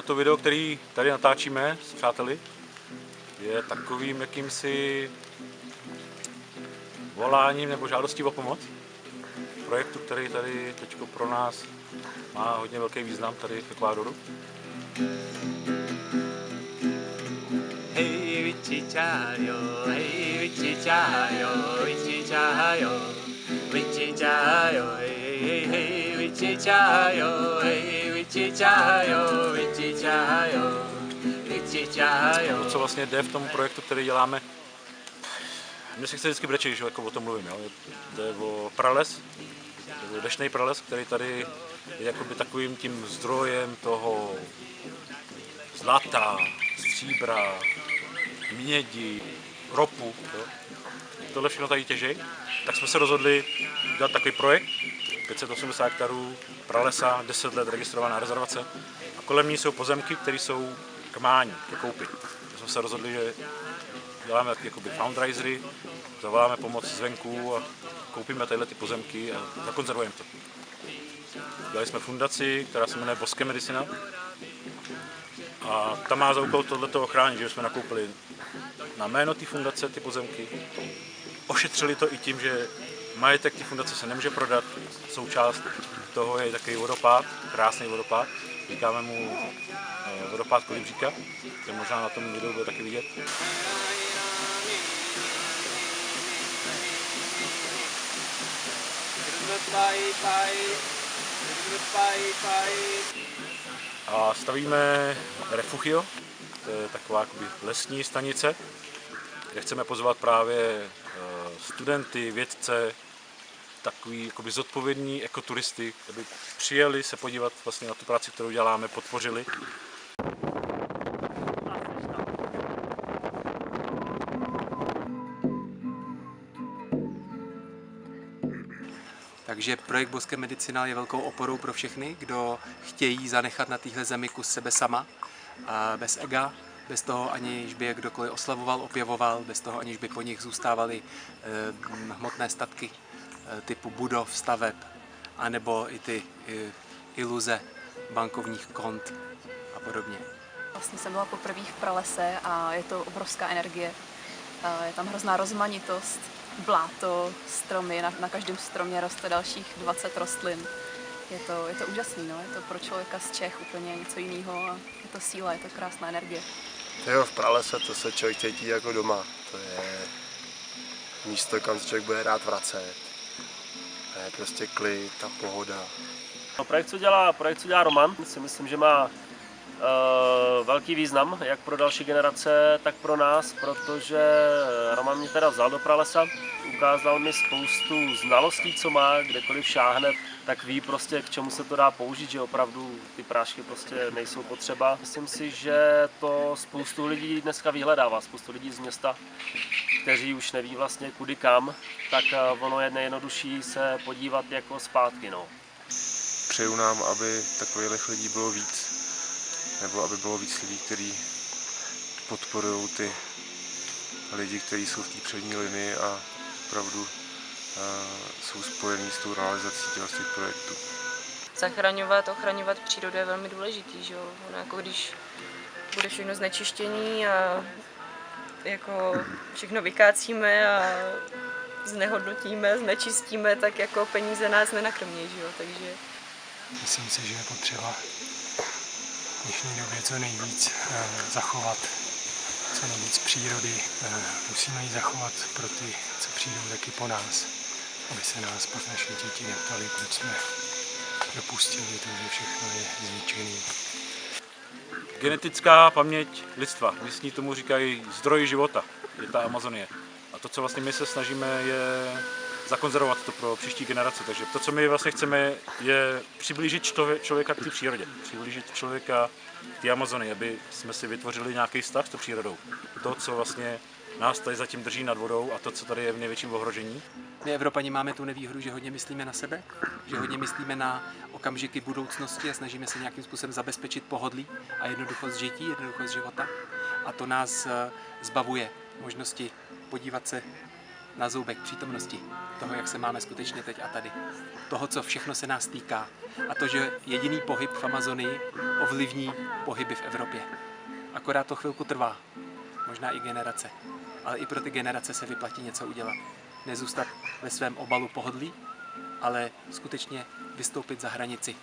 to video, který tady natáčíme s přáteli, je takovým jakýmsi voláním nebo žádostí o pomoc. Projektu, který tady teď pro nás má hodně velký význam tady v Ekvádoru. Hey Wichichayo, hey Wichichayo, Wichichayo, Wichichayo, hey hey Wichichayo, hey Wichichayo, Wichichayo, Wichichayo. To, co vlastně jde v tom projektu, který děláme, mně se chce vždycky brečet, že jako o tom mluvím, jo. Jde o prales, deštný prales, který tady je jakoby takovým tím zdrojem toho zlata, stříbra, mědi, ropu. Jo. Tohle všechno tady těží. Tak jsme se rozhodli dělat takový projekt, 580 hektarů pralesa, 10 let registrovaná rezervace. A kolem ní jsou pozemky, které jsou k mání, ke koupi. Tak jsme se rozhodli, že děláme jakoby fundraisery, zavoláme pomoc zvenku a koupíme tyhle ty pozemky a zakonzervujeme to. Dělali jsme fundaci, která se jmenuje Bosque Medicina. A ta má za úkol tohleto ochránit, že jsme nakoupili na jméno té fundace ty pozemky. Ošetřili to i tím, že majetek té fundace se nemůže prodat. Součást toho je takový vodopád, krásný vodopád. Říkáme mu vodopád Kolibříka, který možná na tom videu bude taky vidět. A stavíme refugio, to je taková jakoby lesní stanice, kde chceme pozvat právě studenty, vědce, takový jakoby zodpovědní ekoturisty, aby přijeli se podívat vlastně na tu práci, kterou děláme, podpořili. Takže projekt Bosque Medicina je velkou oporou pro všechny, kdo chtějí zanechat na téhle zemi kus sebe sama, bez ega, bez toho, aniž by je kdokoliv oslavoval, opěvoval, bez toho, aniž by po nich zůstávaly hmotné statky typu budov, staveb, anebo i ty iluze bankovních kont a podobně. Vlastně jsem byla poprvé v pralese a je to obrovská energie. Je tam hrozná rozmanitost, bláto, stromy, na každém stromě roste dalších 20 rostlin. Je to úžasný, no? Je to pro člověka z Čech úplně něco jiného a je to síla, je to krásná energie. V pralese to se člověk cítí jako doma. To je místo, kam se člověk bude rád vracet. To je prostě klid, ta pohoda. Projekt, co dělá Roman, si myslím, že má velký význam, jak pro další generace, tak pro nás, protože Roman mě teda vzal do pralesa, ukázal mi spoustu znalostí, co má, kdekoliv šáhne, tak ví prostě, k čemu se to dá použít, že opravdu ty prášky prostě nejsou potřeba. Myslím si, že to spoustu lidí dneska vyhledává, spoustu lidí z města, kteří už neví vlastně kudy kam, tak ono je nejjednodušší se podívat jako zpátky. No. Přeju nám, aby takových lidí bylo víc, nebo aby bylo víc lidí, kteří podporují ty lidi, kteří jsou v té přední linii a opravdu jsou spojení s tou realizací těch projektů. Ochraňovat přírodu je velmi důležitý, že jo? Jako když bude všechno znečištění a jako všechno vykácíme a znehodnotíme, znečistíme, tak jako peníze nás nenakrmějí, že jo? Takže myslím si, že je potřeba v dnešní době co nejvíc zachovat co nejvíc přírody. Musíme ji zachovat pro ty, co přijdou taky po nás, aby se nás pak naše děti neptali, proč jsme dopustili to, že všechno je zničené. Genetická paměť lidstva, místní tomu říkají zdroj života, je ta Amazonie. A to, co vlastně my se snažíme, je zakonzervovat to pro příští generace. Takže to, co my vlastně chceme, je přiblížit člověka k té přírodě, přiblížit člověka k té Amazonii, aby jsme si vytvořili nějaký vztah s tou přírodou. To, co vlastně nás tady zatím drží nad vodou a to, co tady je v největším ohrožení. My Evropani máme tu nevýhodu, že hodně myslíme na sebe, že hodně myslíme na okamžiky budoucnosti a snažíme se nějakým způsobem zabezpečit pohodlí a jednoduchost žití, jednoduchost života. A to nás zbavuje možnosti podívat se na zoubek přítomnosti toho, jak se máme skutečně teď a tady. Toho, co všechno se nás týká. A to, že jediný pohyb v Amazonii ovlivní pohyby v Evropě. Akorát to chvilku trvá. Možná i generace. Ale i pro ty generace se vyplatí něco udělat. Nezůstat ve svém obalu pohodlí, ale skutečně vystoupit za hranici